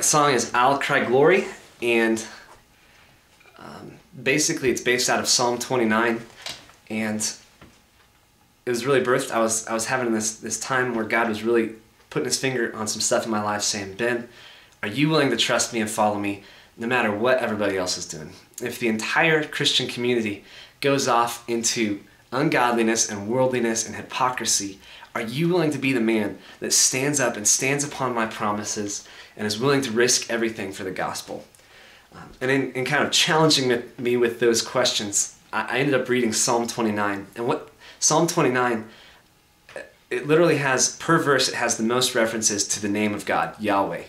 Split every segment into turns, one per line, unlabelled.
song is I'll Cry Glory, and basically it's based out of Psalm 29, and it was really birthed. I was having this time where God was really putting his finger on some stuff in my life, saying, Ben, are you willing to trust me and follow me no matter what everybody else is doing? If the entire Christian community goes off into ungodliness and worldliness and hypocrisy, are you willing to be the man that stands up and stands upon my promises and is willing to risk everything for the gospel? And in kind of challenging me with those questions, I ended up reading Psalm 29. And what Psalm 29, it literally has, per verse, it has the most references to the name of God, Yahweh.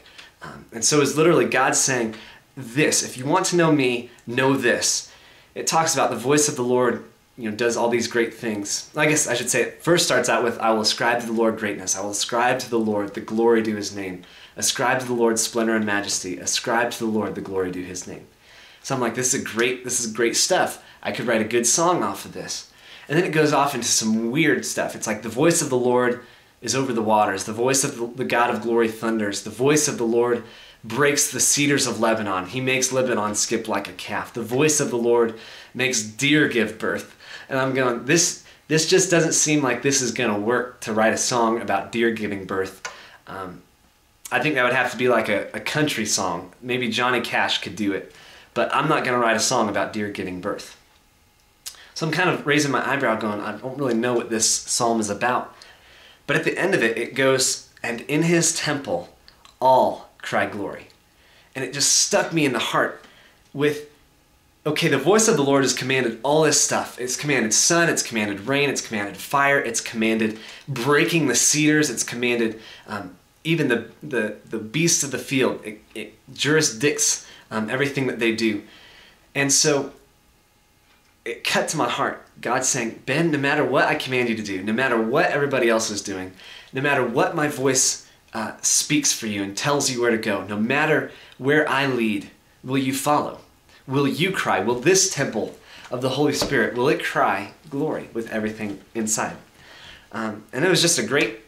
And so it's literally God saying this: if you want to know me, know this. It talks about the voice of the Lord, does all these great things. I guess I should say it first starts out with, I will ascribe to the Lord greatness. I will ascribe to the Lord the glory due his name. Ascribe to the Lord splendor and majesty. Ascribe to the Lord the glory due his name. So I'm like, this is great stuff. I could write a good song off of this. And then it goes off into some weird stuff. It's like the voice of the Lord is over the waters. The voice of the God of glory thunders. The voice of the Lord breaks the cedars of Lebanon. He makes Lebanon skip like a calf. The voice of the Lord makes deer give birth. And I'm going, this just doesn't seem like this is going to work to write a song about deer giving birth. I think that would have to be like a country song. Maybe Johnny Cash could do it. But I'm not going to write a song about deer giving birth. So I'm kind of raising my eyebrow going, I don't really know what this psalm is about. But at the end of it, it goes, and in his temple all cry glory. And it just stuck me in the heart with, okay, the voice of the Lord has commanded all this stuff. It's commanded sun, it's commanded rain, it's commanded fire, it's commanded breaking the cedars, it's commanded even the beasts of the field. It jurisdicts everything that they do. And so it cut to my heart. God saying, Ben, no matter what I command you to do, no matter what everybody else is doing, no matter what my voice speaks for you and tells you where to go, no matter where I lead, will you follow? Will you cry? Will this temple of the Holy Spirit, will it cry glory with everything inside? And it was just a great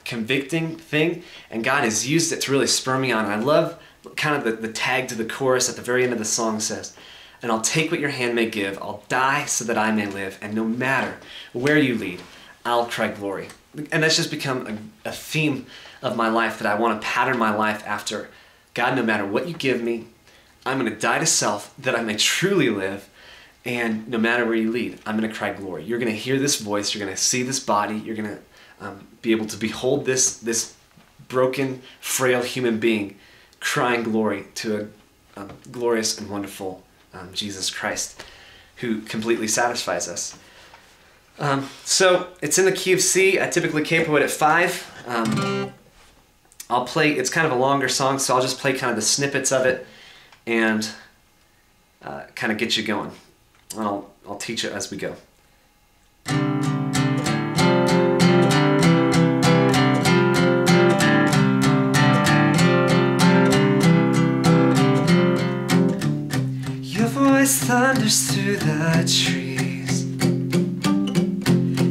convicting thing, and God has used it to really spur me on. And I love kind of the tag to the chorus at the very end of the song says, and I'll take what your hand may give, I'll die so that I may live, and no matter where you lead, I'll cry glory. And that's just become a theme of my life, that I want to pattern my life after. God, no matter what you give me, I'm going to die to self that I may truly live, and no matter where you lead, I'm going to cry glory. You're going to hear this voice, you're going to see this body, you're going to be able to behold this broken, frail human being crying glory to a glorious and wonderful Jesus Christ, who completely satisfies us. So it's in the key of C. I typically capo it at 5. I'll play, it's kind of a longer song, so I'll just play kind of the snippets of it and kind of get you going. And I'll teach it as we go. Your voice thunders through the trees.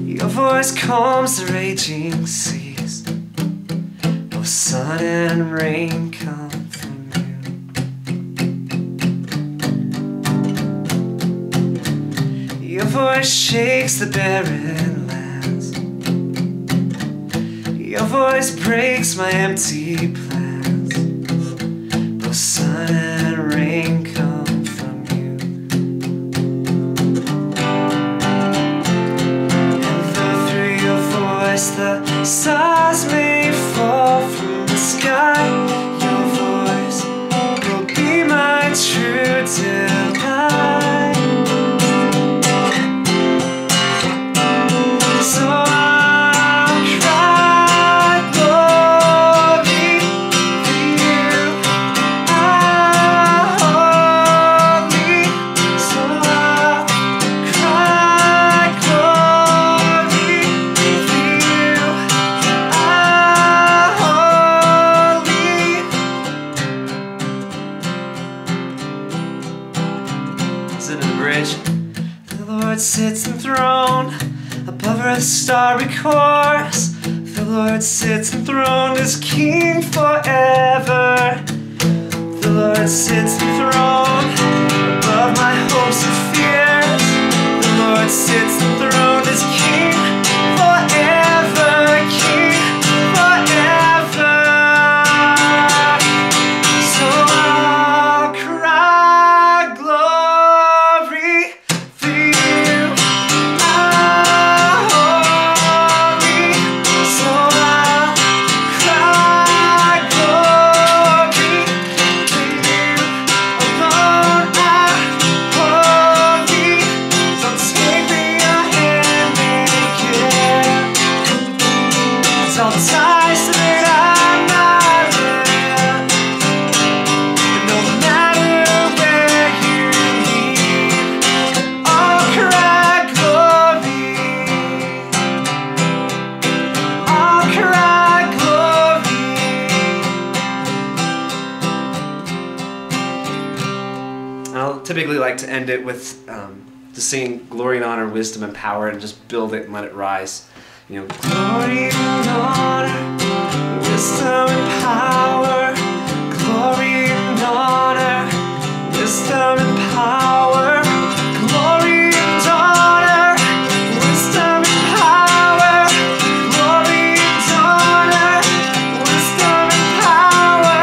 Your voice calms the raging seas. Both sun and rain come from you. Your voice shakes the barren lands. Your voice breaks my empty plans. Both sun and rain come from you. And though through your voice the stars may fall from the sky, your voice will be my true delight. So I'll cry glory for you. I'm holy. So I'll cry glory for you. I'm holy. Is it in the bridge? The Lord sits enthroned above earth's starry course. The Lord sits enthroned as King forever. Lord sits enthroned above my hopes and fears. The Lord sits enthroned as King forever, King forever. So I'll cry glory for you, our holy. So I'll cry glory for you alone, our holy. So take me your hand, make it. It's all ties that I'm not in. But no matter where you lead, I'll cry glory. I'll cry glory. I'll typically like to end it with just singing glory and honor, wisdom and power, and just build it and let it rise. You know, glory and honor, wisdom and power, glory and honor, wisdom and power, glory and honor, wisdom and power, glory and honor, wisdom and power.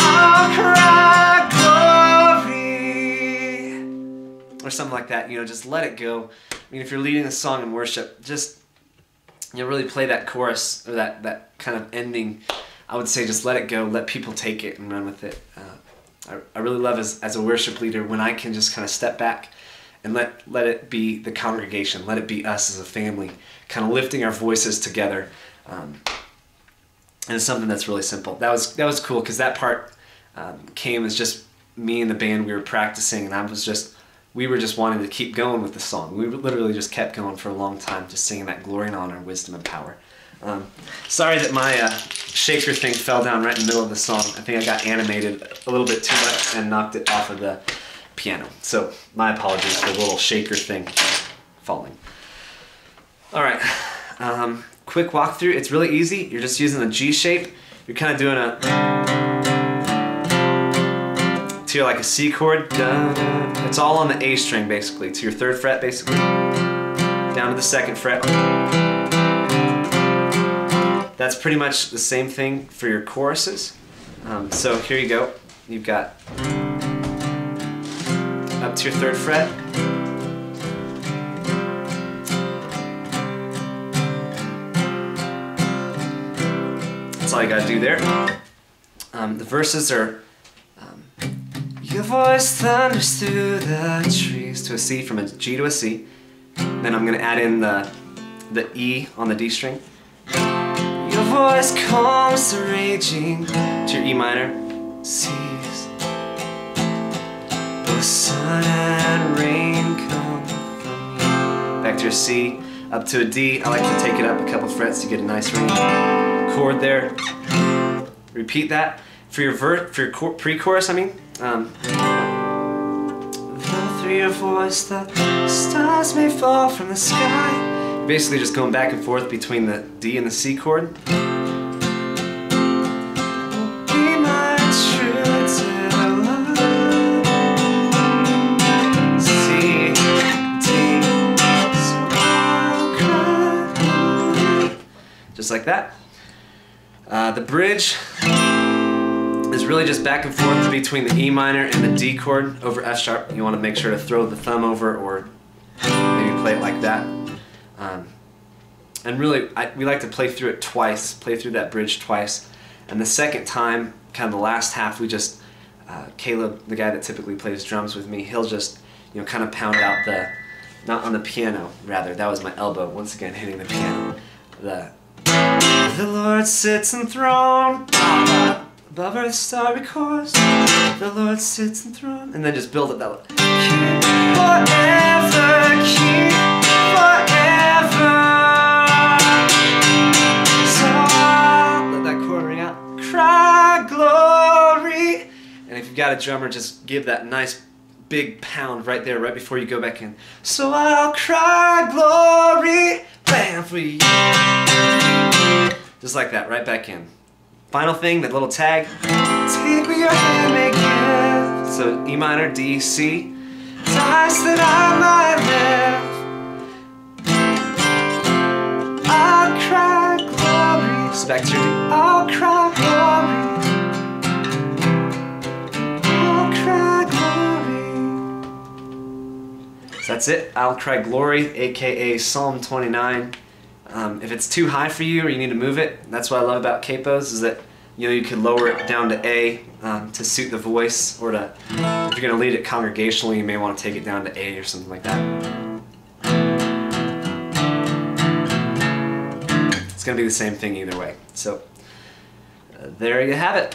I'll cry glory. Or something like that, you know, just let it go. I mean, if you're leading a song in worship, just, you know, really play that chorus or that kind of ending. I would say just let it go, let people take it and run with it. I really love as a worship leader when I can just kind of step back and let it be the congregation, let it be us as a family, kind of lifting our voices together. And it's something that's really simple. That was cool because that part came as just me and the band. We were practicing, and we were just wanting to keep going with the song. We literally just kept going for a long time, just singing that glory and honor, wisdom and power. Sorry that my shaker thing fell down right in the middle of the song. I think I got animated a little bit too much and knocked it off of the piano. So my apologies for the little shaker thing falling. All right, quick walkthrough. It's really easy. You're just using the G shape. You're kind of doing a to like a C chord. It's all on the A string basically, to your 3rd fret basically, down to the 2nd fret. That's pretty much the same thing for your choruses. So here you go. You've got up to your 3rd fret. That's all you gotta do there. The verses are your voice thunders through the trees, to a C, from a G to a C. Then I'm gonna add in the E on the D string. Your voice calms the raging, to your E minor, seas. The sun and rain come from you. Back to your C, up to a D. I like to take it up a couple frets to get a nice ring chord there. Repeat that. For your pre-chorus, I mean. Through your voice, the stars may fall from the sky. You're basically just going back and forth between the D and the C chord. Be my true to love. C, D, so I'll cry. Just like that. The bridge is really just back and forth between the E minor and the D chord over F sharp. You want to make sure to throw the thumb over, or maybe play it like that. And really, we like to play through it twice, play through that bridge twice. And the second time, kind of the last half, we just, Caleb, the guy that typically plays drums with me, he'll just, you know, kind of pound out not on the piano, rather, that was my elbow, once again hitting the piano. The Lord sits enthroned above earth's starry course. The Lord sits enthroned, and then just build it that way. King forever, King forever. So let that chord ring out. Cry glory. And if you've got a drummer, just give that nice big pound right there, right before you go back in. So I'll cry glory, bam, for you. Just like that, right back in. Final thing, that little tag. Take what your hand may give. So E minor, D, C. Ties that I might live. I'll cry glory. So back to your D. I'll cry glory. I'll cry glory. So that's it. I'll cry glory, aka Psalm 29. If it's too high for you or you need to move it, that's what I love about capos, is that you can lower it down to A to suit the voice, or to, if you're going to lead it congregationally, you may want to take it down to A or something like that. It's going to be the same thing either way. So there you have it.